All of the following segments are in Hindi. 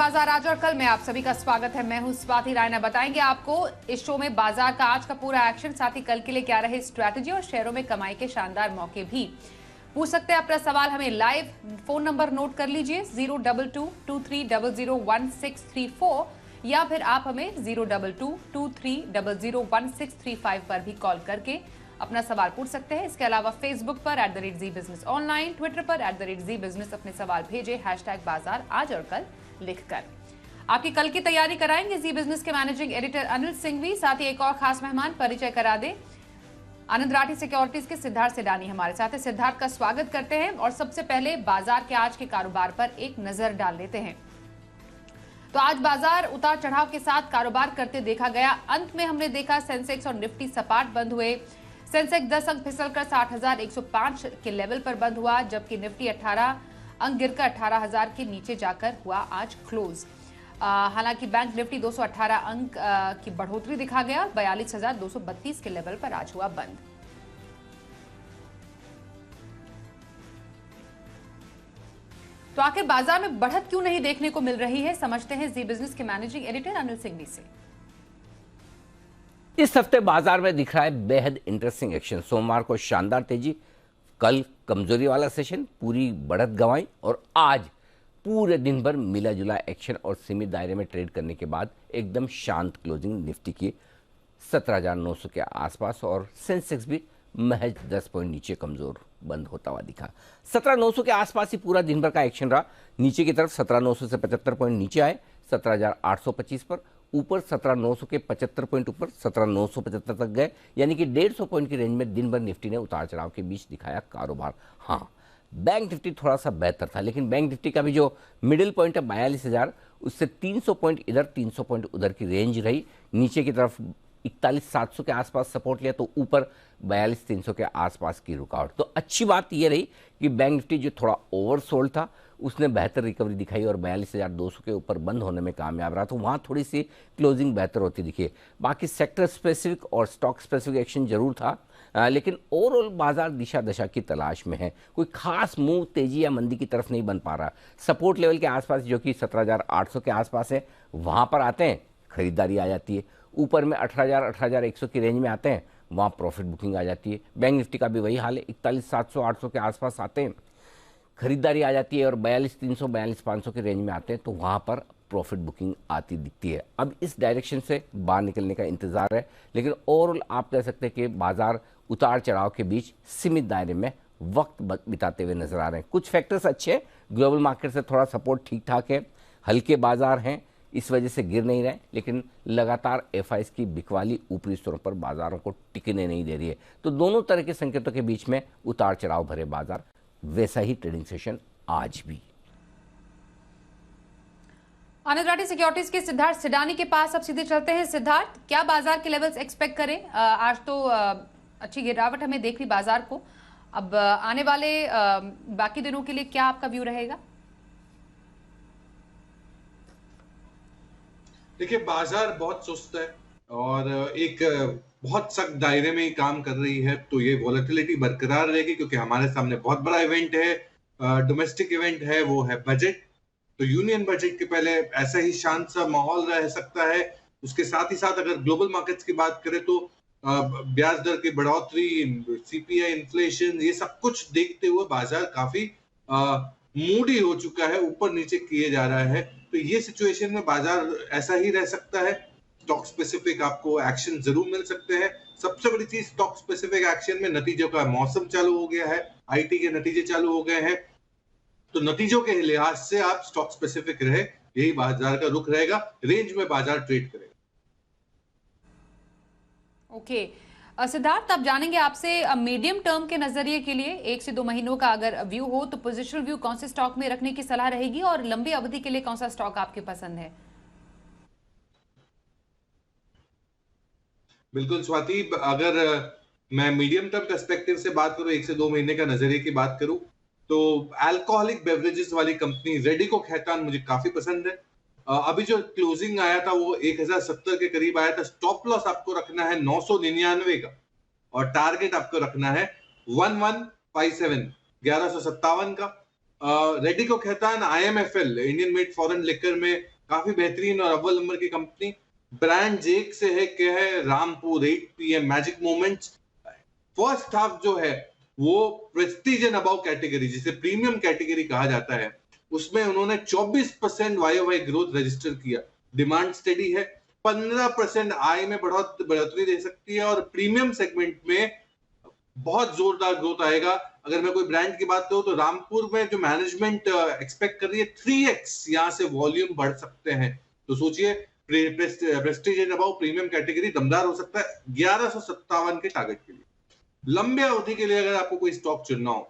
बाजार आज और कल में आप सभी का स्वागत है। मैं हूं स्वाति रायना। बताएंगे आपको इस शो में बाजार का आज का पूरा एक्शन, साथ ही कल के लिए क्या रहे स्ट्रैटेजी और शेयरों में कमाई के शानदार मौके भी। पूछ सकते हैं अपना सवाल हमें लाइव। फोन नंबर नोट कर लीजिए 02223001634 या फिर आप हमें 02223001635 पर भी कॉल करके अपना सवाल पूछ सकते हैं। इसके अलावा फेसबुक पर @ZBusiness ऑनलाइन, ट्विटर पर @ZBusiness अपने सवाल भेजे #बाजार आज और कल लिखकर। आपकी कल की तैयारी कराएंगे जी बिजनेस के मैनेजिंग एडिटर अनिल सिंघवी, साथ ही एक और खास मेहमान। परिचय करा दे, आनंद राठी सिक्योरिटीज के सिद्धार्थ सिडानी हमारे साथ है। सिद्धार्थ का स्वागत करते हैं और सबसे पहले बाजार के आज के कारोबार पर एक नजर डाल लेते हैं। तो आज बाजार उतार चढ़ाव के साथ कारोबार करते देखा गया। अंत में हमने देखा सेंसेक्स और निफ्टी सपाट बंद हुए। सेंसेक्स 10 अंक फिसलकर 60,105 के लेवल पर बंद हुआ, जबकि निफ्टी 18 अंक गिरकर 18,000 के नीचे जाकर हुआ आज क्लोज। हालांकि बैंक निफ्टी 218 अंक की बढ़ोतरी दिखा गया, 42,232 के लेवल पर आज हुआ बंद। तो आखिर बाजार में बढ़त क्यों नहीं देखने को मिल रही है, समझते हैं जी बिजनेस के मैनेजिंग एडिटर अनिल सिंघवी से। इस हफ्ते बाजार में दिख रहा है बेहद इंटरेस्टिंग एक्शन। सोमवार को शानदार तेजी, कल कमजोरी वाला सेशन, पूरी बढ़त गंवाई और आज पूरे दिन भर मिला जुला एक्शन और सीमित दायरे में ट्रेड करने के बाद एकदम शांत क्लोजिंग निफ्टी की 17,900 के आसपास और सेंसेक्स भी महज 10 पॉइंट नीचे कमजोर बंद होता हुआ दिखा। 17,900 के आसपास ही पूरा दिन भर का एक्शन रहा। नीचे की तरफ 17,900 से 75 पॉइंट नीचे आए 17,825 पर, ऊपर 17,900 के 75 पॉइंट ऊपर 17,975 तक गए, यानी कि 150 पॉइंट की रेंज में दिन भर निफ्टी ने उतार चढ़ाव के बीच दिखाया कारोबार। हाँ, बैंक निफ्टी थोड़ा सा बेहतर था, लेकिन बैंक निफ्टी का भी जो मिडिल पॉइंट है 42,000, उससे 300 पॉइंट इधर 300 पॉइंट उधर की रेंज रही। नीचे की तरफ 41,700 के आसपास सपोर्ट लिया तो ऊपर 42,300 के आसपास की रुकावट। तो अच्छी बात यह रही कि बैंक निफ्टी जो थोड़ा ओवरसोल्ड था उसने बेहतर रिकवरी दिखाई और 42,200 के ऊपर बंद होने में कामयाब रहा, तो वहाँ थोड़ी सी क्लोजिंग बेहतर होती दिखी। बाकी सेक्टर स्पेसिफिक और स्टॉक स्पेसिफिक एक्शन जरूर था, लेकिन ओवरऑल बाजार दिशा दशा की तलाश में है। कोई खास मूव तेजी या मंदी की तरफ नहीं बन पा रहा। सपोर्ट लेवल के आसपास जो कि 17,800 के आसपास है, वहाँ पर आते हैं खरीदारी आ जाती है। ऊपर में 18,100 की रेंज में आते हैं, वहाँ प्रॉफिट बुकिंग आ जाती है। बैंक निफ्टी का भी वही हाल है, 41,700 800 के आसपास आते हैं, खरीदारी आ जाती है और 42,300 42,500 की रेंज में आते हैं, तो वहाँ पर प्रॉफिट बुकिंग आती दिखती है। अब इस डायरेक्शन से बाहर निकलने का इंतजार है, लेकिन ओवरऑल आप कह सकते हैं कि बाजार उतार चढ़ाव के बीच सीमित दायरे में वक्त बिताते हुए नजर आ रहे हैं। कुछ फैक्टर्स अच्छे हैं, ग्लोबल मार्केट से थोड़ा सपोर्ट ठीक ठाक है, हल्के बाजार हैं, इस वजह से गिर नहीं रहे, लेकिन लगातार एफआईएस की बिकवाली ऊपरी स्तरों पर बाजारों को टिकने नहीं दे रही है। तो दोनों तरह के संकेतों के बीच में उतार चढ़ाव भरे बाजार, वैसा ही ट्रेडिंग सेशन आज भी। आनंद राठी सिक्योरिटीज के सिद्धार्थ सिडानी के पास अब सीधे चलते हैं। सिद्धार्थ, क्या बाजार के लेवल्स एक्सपेक्ट करें? आज तो अच्छी गिरावट हमें देख रही बाजार को। अब आने वाले बाकी दिनों के लिए क्या आपका व्यू रहेगा? देखिए, बाजार बहुत सुस्त है और एक बहुत सख्त दायरे में ही काम कर रही है, तो ये वॉलेटिलिटी बरकरार रहेगी क्योंकि हमारे सामने बहुत बड़ा इवेंट है, डोमेस्टिक इवेंट है, वो है बजट। तो यूनियन बजट के पहले ऐसा ही शांत सा माहौल रह सकता है। उसके साथ ही साथ अगर ग्लोबल मार्केट्स की बात करें तो ब्याज दर की बढ़ोतरी, सीपीआई, इन्फ्लेशन, ये सब कुछ देखते हुए बाजार काफी मूडी हो चुका है, ऊपर नीचे किए जा रहा है। तो ये सिचुएशन में बाजार ऐसा ही रह सकता है। स्टॉक स्पेसिफिक आपको एक्शन जरूर मिल सकते हैं। सबसे बड़ी चीज स्टॉक स्पेसिफिक एक्शन में नतीजों का मौसम चालू हो गया है, आईटी के नतीजे चालू हो गए हैं, तो नतीजों के लिहाज से आप स्टॉक स्पेसिफिक रहे, यही बाजार का रुख रहेगा। रेंज में बाजार ट्रेड करेगा। ओके सिद्धार्थ, अब जानेंगे आपसे मीडियम टर्म के नजरिए के लिए 1 से 2 महीनों का अगर व्यू हो तो पोजिशनल व्यू कौन से स्टॉक में रखने की सलाह रहेगी और लंबी अवधि के लिए कौन सा स्टॉक आपके पसंद है? बिल्कुल स्वाति, अगर मैं मीडियम टर्म पर्सपेक्टिव से बात करूं, 1 से 2 महीने का नजरिए की बात करूं, तो अल्कोहलिक बेवरेजेस वाली कंपनी रेडिको खैतान मुझे काफी पसंद है। अभी जो क्लोजिंग आया था वो 1070 के करीब आया था। स्टॉप लॉस आपको रखना है 999 का और टारगेट आपको रखना है 1157 1157 का। Radico Khaitan IMFL Indian made foreign liquor में काफी बेहतरीन और अव्वल नंबर की कंपनी। ब्रांड एक से है क्या है, Rampur 8 PM magic moments. First half जो है वो प्रेस्टीज एंड अबव कैटेगरी, जिसे प्रीमियम कैटेगरी कहा जाता है, उसमें उन्होंने 24% वाई ग्रोथ रजिस्टर किया। डिमांड स्टेडी है, 15% आय में बढ़ोतरी दे सकती है और प्रीमियम सेगमेंट में बहुत जोरदार ग्रोथ आएगा। अगर मैं कोई ब्रांड की बात करूं तो रामपुर में जो मैनेजमेंट एक्सपेक्ट कर रही है 3x यहां से वॉल्यूम बढ़ सकते हैं। तो सोचिए, Prestige and above premium category दमदार हो सकता है 1157 के टारगेट के लिए। लंबे अवधि के लिए अगर आपको कोई स्टॉक चुनना हो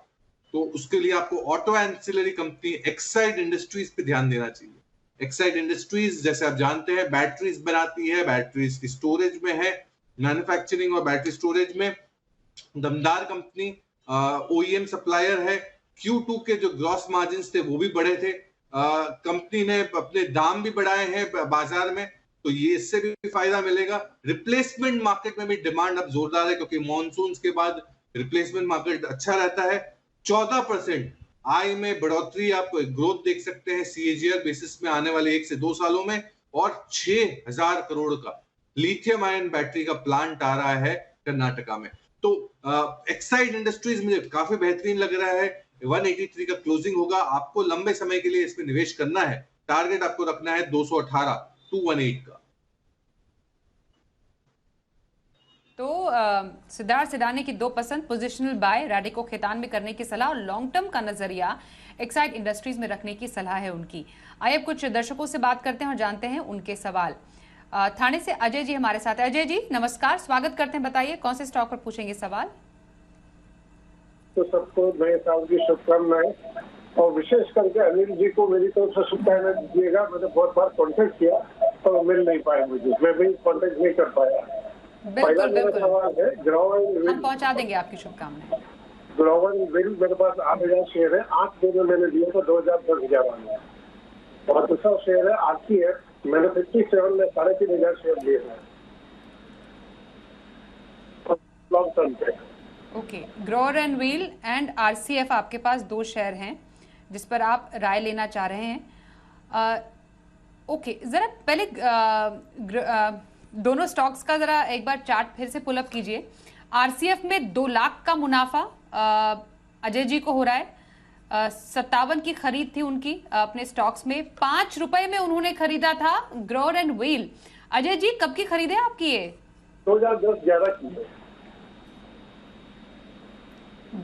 तो उसके लिए आपको auto ancillary company Exide industries पे ध्यान देना चाहिए। एक्साइड इंडस्ट्रीज जैसे आप जानते हैं बैटरीज बनाती है, बैटरीज की स्टोरेज में है, मैन्युफैक्चरिंग और बैटरी स्टोरेज में दमदार कंपनी, ओईएम सप्लायर है। Q2 के जो ग्रॉस मार्जिन थे वो भी बढ़े थे। कंपनी ने अपने दाम भी बढ़ाए हैं बाजार में, तो ये इससे भी फायदा मिलेगा। रिप्लेसमेंट मार्केट में भी डिमांड अब जोरदार है क्योंकि मॉनसून के बाद रिप्लेसमेंट मार्केट अच्छा रहता है। 14% आय में बढ़ोतरी, आप ग्रोथ देख सकते हैं CAGR बेसिस में आने वाले 1 से 2 सालों में। और 6000 करोड़ का लिथियम आयन बैटरी का प्लांट आ रहा है कर्नाटका में। तो एक्साइड इंडस्ट्रीज मुझे काफी बेहतरीन लग रहा है। 183 का क्लोजिंग होगा। आपको लंबे समय के लिए इसमें निवेश करना है। टारगेट आपको रखना है 218 218 का। तो सिद्धार्थ सिडाने की 2 पसंद, पोजिशनल बाय रैडिको खेतान में करने की सलाह और लॉन्ग टर्म का नजरिया एक्साइड इंडस्ट्रीज में रखने की सलाह है उनकी। आइए अब कुछ दर्शकों से बात करते हैं और जानते हैं उनके सवाल। थाने से अजय जी हमारे साथ है। अजय जी नमस्कार, स्वागत करते हैं। बताइए कौन से स्टॉक पर पूछेंगे सवाल? तो सबको नए साल की शुभकामनाएं और विशेष करके अनिल जी को मेरी तरफ से शुभकामनाएं दीजिएगा। मैंने बहुत बार कॉन्टेक्ट किया तो मिल नहीं पाए मुझे, मैं भी कॉन्टेक्ट नहीं कर पाया। पहला मेरा सवाल है ग्रोवर, हम पहुंचा देंगे आपकी शुभकामनाएं। ग्रोवर विल मेरे पास 8000 शेयर है, 8 दिन में मैंने दिया था 2010-11 में। और दूसरा शेयर है RCF, मैंने 57 में 3500 शेयर लिए हैं लॉन्ग टर्म पे। Okay, Grover and wheel and RCF आपके पास 2 शेयर हैं जिस पर आप राय लेना चाह रहे हैं। ओके, जरा पहले दोनों स्टॉक्स का जरा एक बार चार्ट फिर से पुल अप कीजिए। RCF में 2 लाख का मुनाफा अजय जी को हो रहा है। 57 की खरीद थी उनकी अपने स्टॉक्स में। 5 रुपए में उन्होंने खरीदा था ग्रोवर एंड व्हील। अजय जी कब की खरीद है आपकी ये? 2010-11 की।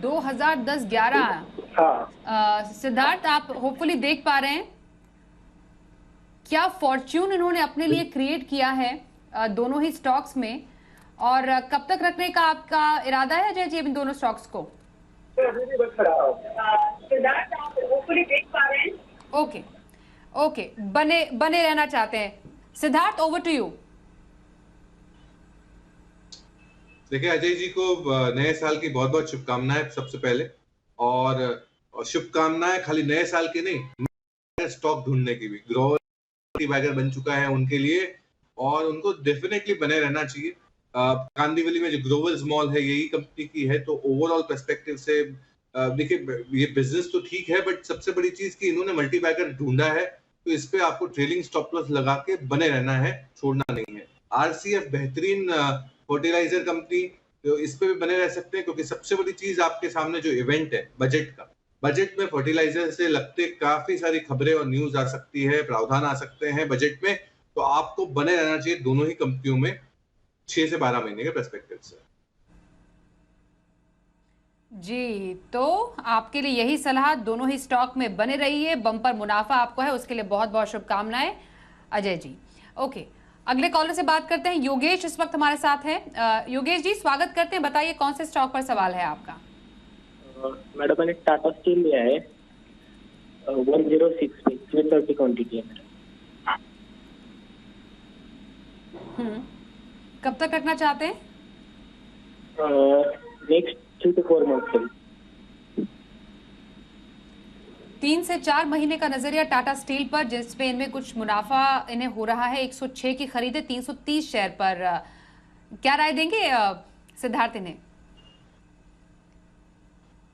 2010-11। हाँ। सिद्धार्थ आप होपफुली देख पा रहे हैं क्या फॉर्च्यून इन्होंने अपने लिए क्रिएट किया है दोनों ही स्टॉक्स में, और कब तक रखने का आपका इरादा है अजय जी इन दोनों स्टॉक्स को? सिद्धार्थ आप होपफुली देख पा रहे हैं। ओके ओके, बने रहना चाहते हैं। Siddharth over to you. देखिए अजय जी को नए साल की बहुत बहुत शुभकामनाएं सबसे पहले, और शुभकामनाएं खाली नए साल की नहीं, स्टॉक ढूंढने की भी। ग्रोवर वैगर बन चुका है उनके लिए और उनको डेफिनेटली बने रहना चाहिए। कांदीवली में जो ग्रोवर्स मॉल है यही कंपनी की है, तो ओवरऑल पर्सपेक्टिव से देखिए ये बिजनेस तो ठीक है, बट सबसे बड़ी चीज कि इन्होंने मल्टीबैगर ढूंढा है, तो इस पे आपको ट्रेलिंग स्टॉप लॉस लगा के बने रहना है, छोड़ना नहीं है। RCF बेहतरीन फर्टिलाइजर कंपनी, तो इस पे भी बने रह सकते हैं क्योंकि सबसे बड़ी चीज आपके सामने जो इवेंट है बजट का, बजट में फर्टिलाइजर से लगते काफी सारी खबरें और न्यूज आ सकती है, प्रावधान आ सकते हैं बजट में, तो आपको बने रहना चाहिए दोनों ही कंपनियों में 6 से 12 महीने के पर्सपेक्टिव से। जी, तो आपके लिए यही सलाह, दोनों ही स्टॉक में बने रहिए, बम्पर मुनाफा आपको है, उसके लिए बहुत बहुत शुभकामनाएं अजय जी। ओके, अगले कॉलर से बात करते हैं। योगेश इस वक्त हमारे साथ हैं। योगेश जी स्वागत करते हैं, बताइए कौन से स्टॉक पर सवाल है आपका? मैडम मैंने टाटा स्टील लिया है 106 में 330 क्वांटिटी है मेरा। कब तक रखना चाहते हैं? नेक्स्ट 3 to 4 मंथ के। 3 से 4 महीने का नजरिया टाटा स्टील पर, जिसमें इनमें कुछ मुनाफा इन्हें हो रहा है। 106 की खरीद है 330 शेयर पर। क्या राय देंगे सिद्धार्थ इन्हें?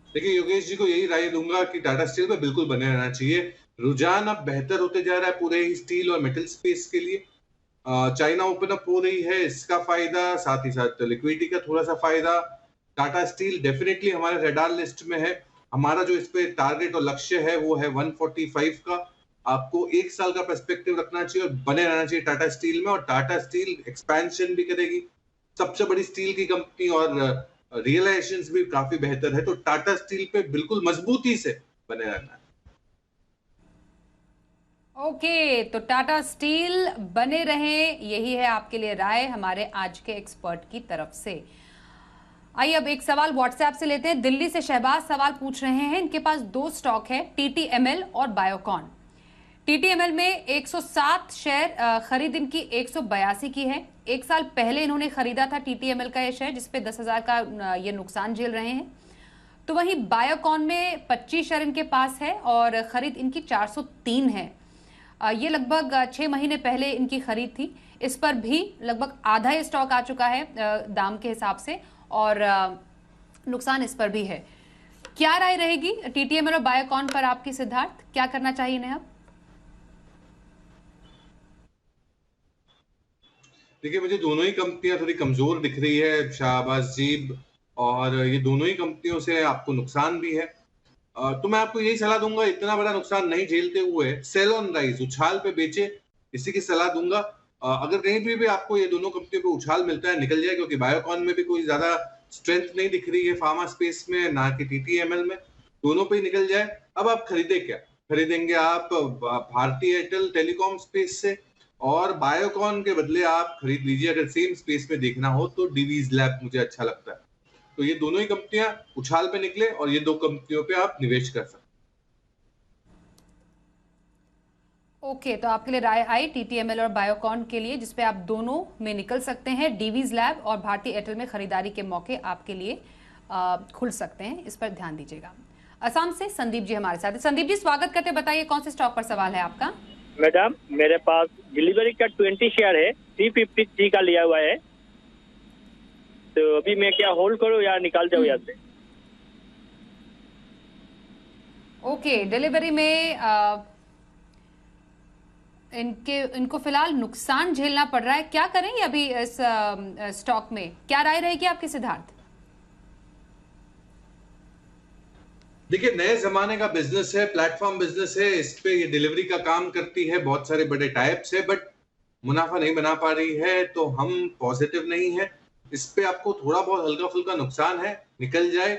देखिए योगेश जी को यही राय दूंगा कि टाटा स्टील में बिल्कुल बने रहना चाहिए। रुझान अब बेहतर होते जा रहा है पूरे ही स्टील और मेटल स्पेस के लिए। चाइना ओपन अप हो रही है, इसका फायदा, साथ ही साथ लिक्विडिटी का थोड़ा सा फायदा। टाटा स्टील डेफिनेटली हमारे रेडार लिस्ट में है। हमारा जो इस पे टारगेट और लक्ष्य है वो है 145 का। आपको एक साल का पर्सपेक्टिव रखना चाहिए और बने रहना चाहिए टाटा स्टील में। और टाटा स्टील एक्सपेंशन भी करेगी, सबसे बड़ी स्टील की कंपनी, और रियलाइजेशंस भी काफी बेहतर है। तो टाटा स्टील पे बिल्कुल मजबूती से बने रहना है। ओके, तो टाटा स्टील बने रहें, यही है आपके लिए राय हमारे आज के एक्सपर्ट की तरफ से। आइए अब एक सवाल व्हाट्सएप से लेते हैं। दिल्ली से शहबाज सवाल पूछ रहे हैं, इनके पास दो स्टॉक है, टीटीएमएल और बायोकॉन। टीटीएमएल में 107 शेयर, खरीद इनकी 182 की है। एक साल पहले इन्होंने खरीदा था टीटीएमएल का ये शेयर, जिसपे 10,000 का ये नुकसान झेल रहे हैं। तो वहीं बायोकॉन में 25 शेयर इनके पास है और खरीद इनकी 403 है। ये लगभग 6 महीने पहले इनकी खरीद थी। इस पर भी लगभग आधा ही स्टॉक आ चुका है दाम के हिसाब से, और नुकसान इस पर भी है। क्या राय रहेगी टीटीएमएल और बायोकॉन पर आपकी, सिद्धार्थ? क्या करना चाहिए इन्हें अब? देखिए, मुझे दोनों ही कंपनियां थोड़ी कमजोर दिख रही है, शाहबाज जीब, और ये दोनों ही कंपनियों से आपको नुकसान भी है। तो मैं आपको यही सलाह दूंगा, इतना बड़ा नुकसान नहीं झेलते हुए सेल ऑन राइज, उछाल पे बेचे, इसी की सलाह दूंगा। अगर कहीं भी आपको ये दोनों कंपनियों पे उछाल मिलता है, निकल जाए, क्योंकि बायोकॉन में भी कोई ज्यादा स्ट्रेंथ नहीं दिख रही है फार्मा स्पेस में, ना कि टीटीएमएल में। दोनों पे ही निकल जाए। अब आप खरीदे क्या? खरीदेंगे आप भारती एयरटेल टेलीकॉम स्पेस से, और बायोकॉन के बदले आप खरीद लीजिए, अगर सेम स्पेस में देखना हो तो डिवीज लैब मुझे अच्छा लगता है। तो ये दोनों ही कंपनियां उछाल पे निकले और ये दो कंपनियों पे आप निवेश कर सकते हैं। ओके, तो आपके लिए राय आई टीटीएमएल और बायोकॉन के लिए, जिसपे आप दोनों में निकल सकते हैं। डीवीज लैब और भारती एयरटेल में खरीदारी के मौके आपके लिए खुल सकते हैं, इस पर ध्यान दीजिएगा। असम से संदीप जी हमारे साथ हैं। संदीप जी, स्वागत करते, बताइए कौन से स्टॉक पर सवाल है आपका? मैडम, मेरे पास डिलीवरी का 20 शेयर है, 353 का लिया हुआ है। तो अभी मैं क्या होल्ड करूं या निकाल जाऊं यहाँ से? ओके, डिलीवरी में इनको फिलहाल नुकसान झेलना पड़ रहा है। क्या करेंगे अभी इस स्टॉक में? क्या राय रहेगी आपकी, सिद्धार्थ? देखिए, नए जमाने का बिजनेस है, प्लेटफॉर्म बिजनेस है, इस पे ये डिलीवरी का काम करती है, बहुत सारे बड़े टाइप्स है, बट मुनाफा नहीं बना पा रही है, तो हम पॉजिटिव नहीं है। इस पे आपको थोड़ा बहुत हल्का फुल्का नुकसान है, निकल जाए।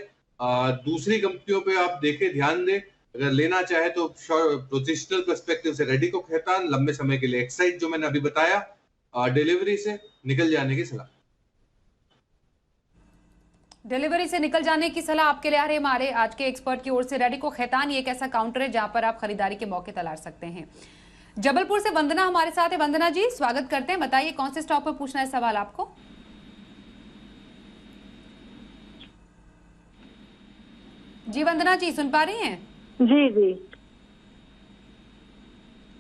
दूसरी कंपनियों पे आप देखें, ध्यान दें। अगर लेना चाहे तो पोजिशनल पर्सपेक्टिव से रेडी को खैतान, लंबे समय के लिए एक्साइड जो मैंने अभी बताया, डिलीवरी से निकल जाने की सलाह। डिलीवरी से निकल जाने की सलाह आपके लिए आ रही है हमारे आज के एक्सपर्ट की ओर से। रेडी को खैतान ये एक ऐसा काउंटर है जहां पर आप खरीदारी के मौके तलाश सकते हैं। जबलपुर से वंदना हमारे साथ है। वंदना जी, स्वागत करते हैं, बताइए कौन से स्टॉक पर पूछना है सवाल आपको? जी वंदना जी, सुन पा रही हैं? जी जी,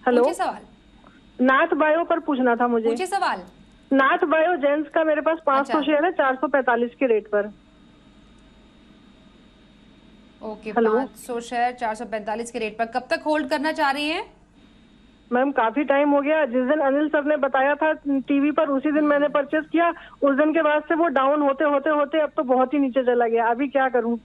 हेलो। पूछिए सवाल। नाथ बायो पर पूछना था मुझे। पूछिए सवाल। नाथ बायो जेंट्स का मेरे पास 500 शेयर है, 445 के रेट पर। Okay, hello. 500 शेयर 445 के रेट पर, कब तक होल्ड करना चाह रही हैं? मैम, काफी टाइम हो गया। जिस दिन अनिल सर ने बताया था टीवी पर, उसी दिन मैंने परचेस किया। उस दिन के बाद से वो डाउन होते होते होते अब तो बहुत ही नीचे चला गया। अभी क्या करूं?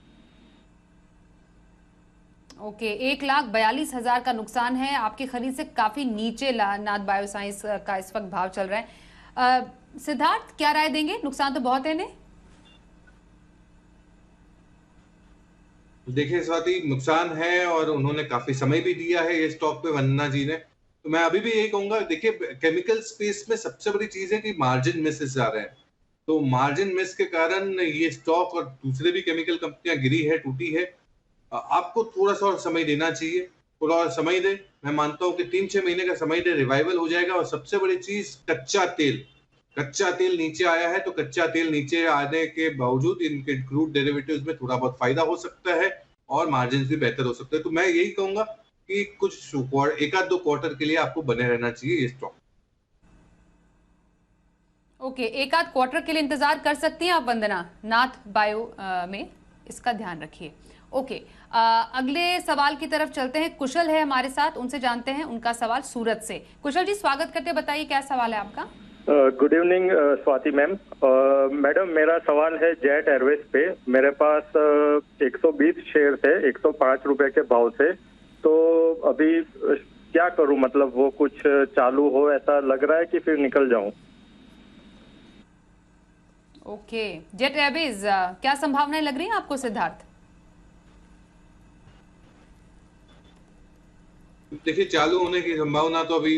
ओके, 1,42,000 का नुकसान है। आपकी खरीद से काफी नीचे नाथ बायोसाइंस का इस वक्त भाव चल रहा है। सिद्धार्थ, क्या राय देंगे? नुकसान तो बहुत है ने? देखिए स्वाति, नुकसान है और उन्होंने काफी समय भी दिया है ये स्टॉक पे, वंदना जी ने। तो मैं अभी भी यही कहूंगा, देखिए केमिकल स्पेस में सबसे बड़ी चीज है कि मार्जिन मिसेस आ रहे हैं। तो मार्जिन मिस के कारण ये स्टॉक और दूसरे भी केमिकल कंपनियां गिरी है, टूटी है। आपको थोड़ा सा और समय देना चाहिए, थोड़ा और समय दे। मैं मानता हूँ कि 3-6 महीने का समय दे, रिवाइवल हो जाएगा। और सबसे बड़ी चीज, कच्चा तेल नीचे आया है, तो कच्चा तेल नीचे आने के बावजूद इनके क्रूड डेरिवेटिव्स में थोड़ा बहुत फायदा हो सकता है और मार्जिन भी बेहतर हो सकता है। तो मैं यही कहूंगा कि कुछ 1-2 क्वार्टर के लिए आपको बने रहना चाहिए ये स्टॉक। ओके, 1-आध क्वार्टर के लिए इंतजार कर सकती हैं आप वंदना, नाथ बायो में, इसका ध्यान रखिए। ओके, अगले सवाल की तरफ चलते हैं। कुशल है हमारे साथ, उनसे जानते हैं उनका सवाल सूरत से। कुशल जी, स्वागत करते हैं, बताइए क्या सवाल है आपका। Good evening Swati ma'am. Madam, मेरा सवाल है जेट एयरवेज पे। मेरे पास 120 शेयर थे 105 रुपए के भाव से, तो अभी क्या करूं? मतलब वो कुछ चालू हो ऐसा लग रहा है कि फिर निकल जाऊं? ओके, जेट एयरवेज क्या संभावनाएं लग रही हैं आपको सिद्धार्थ? देखिए, चालू होने की संभावना तो अभी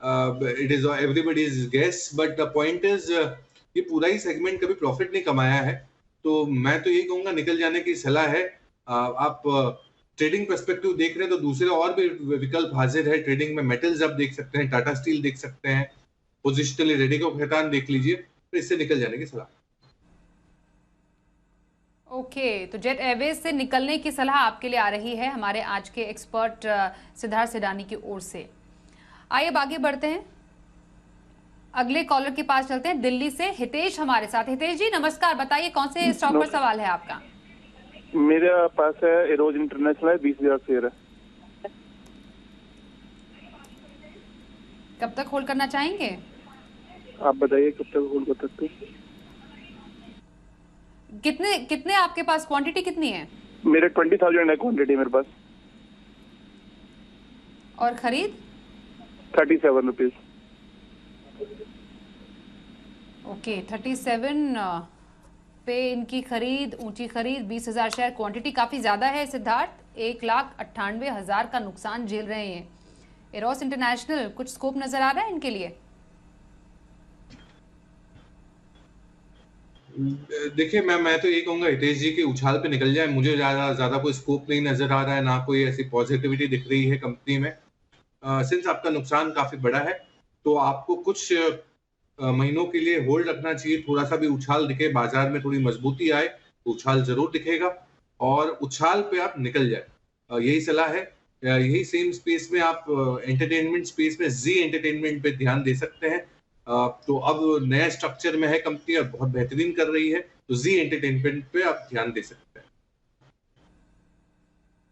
it is everybody's guess, but the point is ये पूरा ही सेगमेंट कभी प्रॉफिट नहीं कमाया है, तो मैं तो यही कहूंगा निकल जाने की सलाह है। आप ट्रेडिंग पर्सपेक्टिव देख रहे हैं तो दूसरे और भी विकल्प हाजिर है ट्रेडिंग में। मेटल्स आप देख सकते हैं, टाटा स्टील देख सकते हैं, पोजिशनली रेडिको खैतान देख लीजिए, तो इससे निकल जाने की सलाह। ओके, तो जेट एयरवेज से निकलने की सलाह आपके लिए आ रही है हमारे आज के एक्सपर्ट सिद्धार्थ सिडानी की ओर से। आइए अब आगे बढ़ते हैं, अगले कॉलर के पास चलते हैं। दिल्ली से हितेश हमारे साथ। हितेश जी नमस्कार, बताइए कौन से स्टॉक पर सवाल है आपका? मेरे पास है एरोज इंटरनेशनल, 20,000 शेयर है। कब तक होल्ड करना चाहेंगे? आप बताइए कब तक होल्ड कर सकते हैं? कितने आपके पास, क्वांटिटी कितनी है? मेरे 20,000 है क्वांटिटी मेरे पास। और खरीद? 37 रुपीज। ओके, 37 पे इनकी खरीद, ऊंची खरीद, 20,000 शेयर, क्वांटिटी काफी ज्यादा है सिद्धार्थ। 1,98,000 का नुकसान झेल रहे हैं एरोस इंटरनेशनल। कुछ स्कोप नजर आ रहा है इनके लिए? देखिए, मैं तो ये कहूंगा हितेश जी के उछाल पे निकल जाए। मुझे ज्यादा कोई स्कोप नहीं नजर आ रहा है, ना कोई ऐसी पॉजिटिविटी दिख रही है कंपनी में। सिंस आपका नुकसान काफी बड़ा है तो आपको कुछ महीनों के लिए होल्ड रखना चाहिए। थोड़ा सा भी उछाल दिखे, बाजार में थोड़ी मजबूती आए तो उछाल जरूर दिखेगा और उछाल पे आप निकल जाए, यही सलाह है। यही सेम स्पेस में आप एंटरटेनमेंट स्पेस में जी एंटरटेनमेंट पे ध्यान दे सकते हैं। तो अब नया स्ट्रक्चर में है कंपनी और बहुत बेहतरीन कर रही है, तो जी एंटरटेनमेंट पे आप ध्यान दे सकते हैं।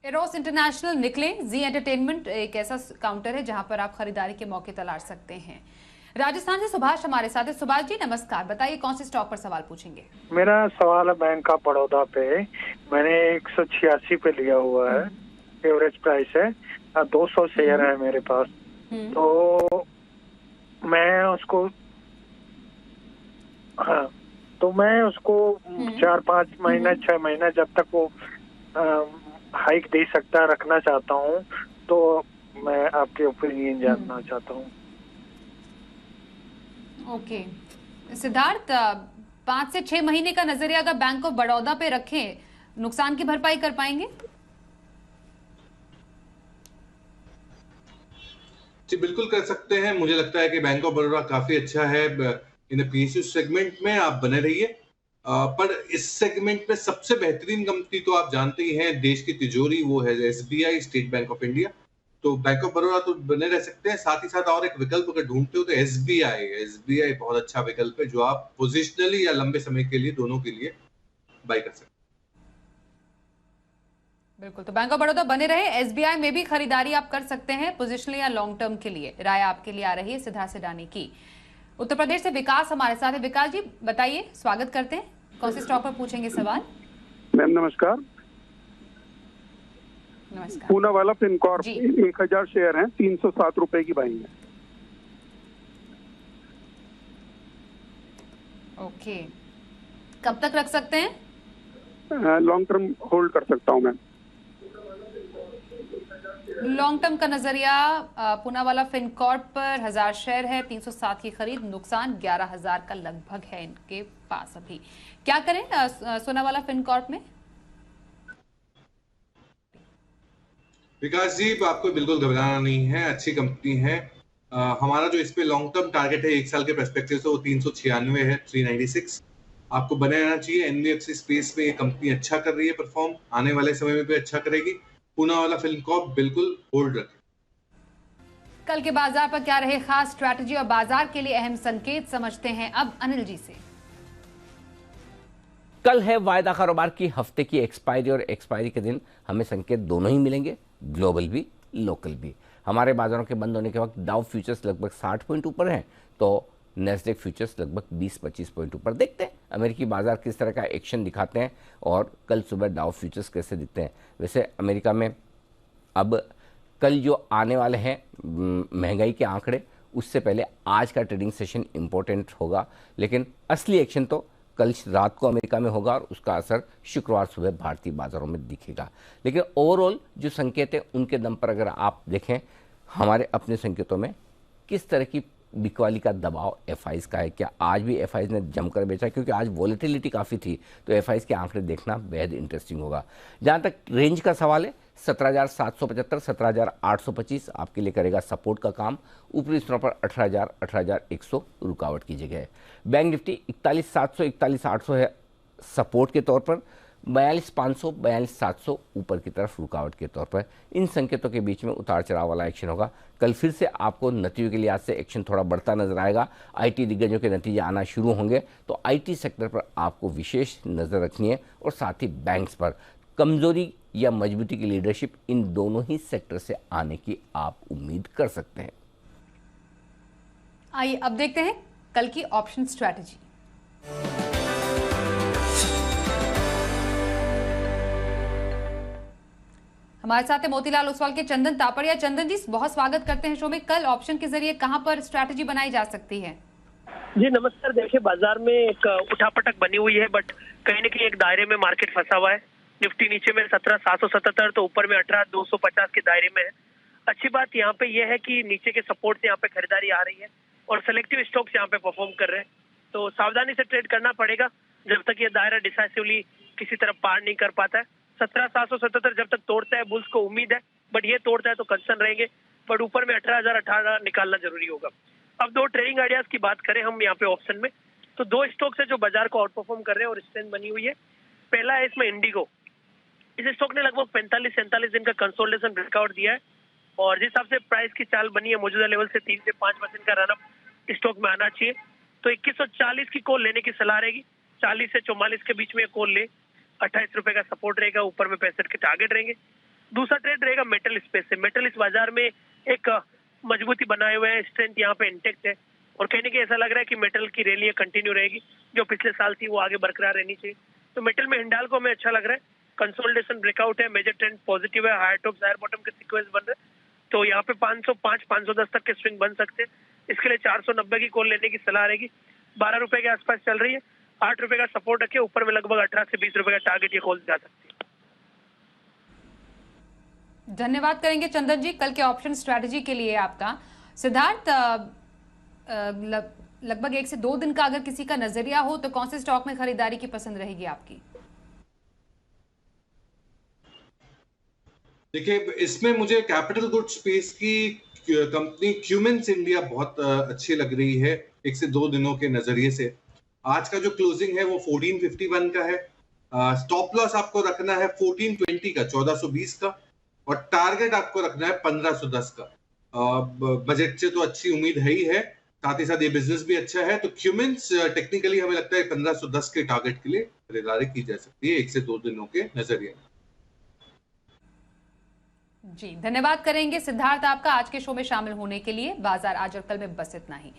एरोस इंटरनेशनल निकले, जी एंटरटेनमेंट एक ऐसा काउंटर है जहां पर आप खरीदारी के मौके तलाश सकते हैं। राजस्थान से सुभाष हमारे साथ है। सुभाष जी नमस्कार, बताइए कौन से स्टॉक पर सवाल पूछेंगे? मेरा सवाल है बैंक ऑफ बड़ौदा पे। मैंने 186 पे लिया हुआ है, एवरेज प्राइस है, 200 शेयर है मेरे पास। तो मैं उसको तो मैं उसको 4-5 महीना 6 महीना जब तक वो हाइक दे सकता रखना चाहता हूँ, तो मैं आपके ओपिनियन जानना चाहता हूँ। ओके सिद्धार्थ, 5 से 6 महीने का नजरिया अगर बैंक ऑफ बड़ौदा पे रखें, नुकसान की भरपाई कर पाएंगे? जी बिल्कुल कर सकते हैं। मुझे लगता है कि बैंक ऑफ बड़ौदा काफी अच्छा है। इन पीएसयू सेगमेंट में आप बने रहिए, पर इस सेगमेंट में सबसे बेहतरीन कंपनी तो आप जानते ही हैं, देश की तिजोरी, वो है SBI, state bank of India. तो बैंक ऑफ बड़ौदा तो बने रह सकते हैं, साथ ही साथ और एक विकल्प अगर ढूंढते हो तो एसबीआई बहुत अच्छा विकल्प है, जो आप पोजिशनली या लंबे समय के लिए, दोनों के लिए बाय कर सकते हैं। बिल्कुल, तो बैंक ऑफ बड़ौदा बने रहे, एसबीआई में भी खरीदारी आप कर सकते हैं पोजिशनल या लॉन्ग टर्म के लिए। राय आपके लिए आ रही है सिद्धार्थ सिडानी की। उत्तर प्रदेश से विकास हमारे साथ है। विकास जी बताइए, स्वागत करते हैं, कौन से स्टॉक पर पूछेंगे सवाल? मैम नमस्कार। नमस्कार। पूना वाला फिनकॉर्प, 1,000 शेयर हैं, 307 रुपए की बाइंग है। ओके, कब तक रख सकते हैं? लॉन्ग टर्म होल्ड कर सकता हूँ मैम। लॉन्ग टर्म का नजरिया पूना वाला फिनकॉर्प पर 1000 शेयर है, 307 की खरीद, नुकसान 11,000 का लगभग है इनके पास। अभी क्या करें सोना वाला फिनकॉर्प में? विकास जी, आपको बिल्कुल घबराना नहीं है, अच्छी कंपनी है। हमारा जो इस पे लॉन्ग टर्म टारगेट है 1 साल के पर्सपेक्टिव से, वो 396 है, 396 आपको बने रहना चाहिए। एनबीएफसी स्पेस में ये कंपनी अच्छा कर रही है परफॉर्म, आने वाले समय में भी अच्छा करेगी। पूना वाला फिनकॉर्प बिल्कुल होल्ड रखें। कल के बाजार पर क्या रहे खास स्ट्रैटेजी और बाजार के लिए अहम संकेत, समझते हैं अब अनिल जी से। कल है वायदा कारोबार की, हफ्ते की एक्सपायरी और एक्सपायरी के दिन हमें संकेत दोनों ही मिलेंगे, ग्लोबल भी लोकल भी। हमारे बाजारों के बंद होने के वक्त डाउ फ्यूचर्स लगभग 60 पॉइंट ऊपर हैं, तो नेस्डेक फ्यूचर्स लगभग 20-25 पॉइंट ऊपर। देखते हैं अमेरिकी बाजार किस तरह का एक्शन दिखाते हैं और कल सुबह डाउ फ्यूचर्स कैसे दिखते हैं। वैसे अमेरिका में अब कल जो आने वाले हैं महंगाई के आंकड़े, उससे पहले आज का ट्रेडिंग सेशन इंपॉर्टेंट होगा, लेकिन असली एक्शन तो कल रात को अमेरिका में होगा और उसका असर शुक्रवार सुबह भारतीय बाजारों में दिखेगा। लेकिन ओवरऑल जो संकेत है उनके दम पर अगर आप देखें हमारे अपने संकेतों में किस तरह की बिकवाली का दबाव एफआईज का है, क्या आज भी एफआईज ने जमकर बेचा, क्योंकि आज वॉलेटिलिटी काफ़ी थी, तो एफआईज के आंकड़े देखना बेहद इंटरेस्टिंग होगा। जहाँ तक रेंज का सवाल है 17,775 17,825 आपके लिए करेगा सपोर्ट का काम, ऊपरी स्तरों पर 18,000 18,100 रुकावट की जगह है। बैंक निफ्टी 41,700 41,800 है सपोर्ट के तौर पर, 42,500 42,700 ऊपर की तरफ रुकावट के तौर पर। इन संकेतों के बीच में उतार चढ़ाव वाला एक्शन होगा। कल फिर से आपको नतीजों के लिहाज से एक्शन थोड़ा बढ़ता नजर आएगा। आईटी दिग्गजों के नतीजे आना शुरू होंगे, तो आईटी सेक्टर पर आपको विशेष नज़र रखनी है और साथ ही बैंक्स पर कमजोरी या मजबूती की लीडरशिप इन दोनों ही सेक्टर से आने की आप उम्मीद कर सकते हैं। आइए अब देखते हैं कल की ऑप्शन स्ट्रैटेजी। हमारे साथ है मोतीलाल ओसवाल के चंदन तापड़िया। चंदन जी, बहुत स्वागत करते हैं शो में। कल ऑप्शन के जरिए कहां पर स्ट्रैटेजी बनाई जा सकती है? जी नमस्कार। देखिए बाजार में एक उठापटक बनी हुई है, बट कहीं न कहीं एक दायरे में मार्केट फंसा हुआ है। निफ्टी नीचे में 17,777 तो ऊपर में 18,250 के दायरे में है। अच्छी बात यहाँ पे यह है कि नीचे के सपोर्ट से यहाँ पे खरीदारी आ रही है और सेलेक्टिव स्टॉक्स यहाँ पे परफॉर्म कर रहे हैं, तो सावधानी से ट्रेड करना पड़ेगा जब तक ये दायरा डिसाइसिवली किसी तरफ पार नहीं कर पाता है। 17,777 जब तक तोड़ता है बुल्स को उम्मीद है, बट ये तोड़ता है तो कंसर्न रहेंगे, बट ऊपर में 18,018 निकालना जरूरी होगा। अब दो ट्रेडिंग आइडियाज की बात करें हम यहाँ पे ऑप्शन में, तो दो स्टॉक्स है जो बाजार को आउट परफॉर्म कर रहे हैं और स्ट्रेंथ बनी हुई है। पहला है इसमें इंडिगो। इस स्टॉक ने लगभग 45-47 दिन का कंसोलिडेशन ब्रेकआउट दिया है और जिस हिसाब से प्राइस की चाल बनी है मौजूदा लेवल से 3 से 5% का रनअप स्टॉक में आना चाहिए, तो 2140 की कॉल लेने की सलाह रहेगी। 40 से 44 के बीच में कॉल ले, 28 रुपए का सपोर्ट रहेगा, ऊपर में 65 के टारगेट रहेंगे। दूसरा ट्रेड रहेगा मेटल स्पेस से। मेटल इस बाजार में एक मजबूती बनाए हुए है, स्ट्रेंथ यहाँ पे इंटेक्ट है और कहने के ऐसा लग रहा है कि मेटल की रैली कंटिन्यू रहेगी, जो पिछले साल थी वो आगे बरकरार रहनी चाहिए। तो मेटल में हिंडाल्को में अच्छा लग रहा है, कंसोलिडेशन ब्रेकआउट है, मेजर ट्रेंड पॉजिटिव है, हायर टॉप हायर बॉटम के सीक्वेंस बन रहे हैं, तो यहाँ पे 505-510 तक के स्विंग बन सकते हैं। इसके लिए 490 की कॉल लेने की सलाह रहेगी। 12 रुपए के आसपास चल रही है, 8 रुपए का सपोर्ट रखे, ऊपर में लगभग 18 से 20 रुपए का टारगेट ये कॉल जा सकती है। धन्यवाद करेंगे चंदन जी कल के ऑप्शन स्ट्रैटेजी के लिए आपका। सिद्धार्थ, लगभग 1 से 2 दिन का अगर किसी का नजरिया हो तो कौन से स्टॉक में खरीदारी की पसंद रहेगी आपकी? देखिए इसमें मुझे कैपिटल गुड स्पेस की कंपनी क्यूमेंस इंडिया बहुत अच्छी लग रही है 1 से 2 दिनों के नजरिए से। आज का जो क्लोजिंग है वो 1451 का है। स्टॉप लॉस आपको रखना है 1420 का, 1420 का, और टारगेट आपको रखना है 1510 का। बजट से तो अच्छी उम्मीद है ही है, साथ ही साथ ये बिजनेस भी अच्छा है, तो क्यूमेंस टेक्निकली हमें लगता है 1510 के टारगेट के लिए खरीदारी की जा सकती है 1 से 2 दिनों के नजरिए में। जी धन्यवाद करेंगे सिद्धार्थ आपका आज के शो में शामिल होने के लिए। बाजार आज और कल में बस इतना ही।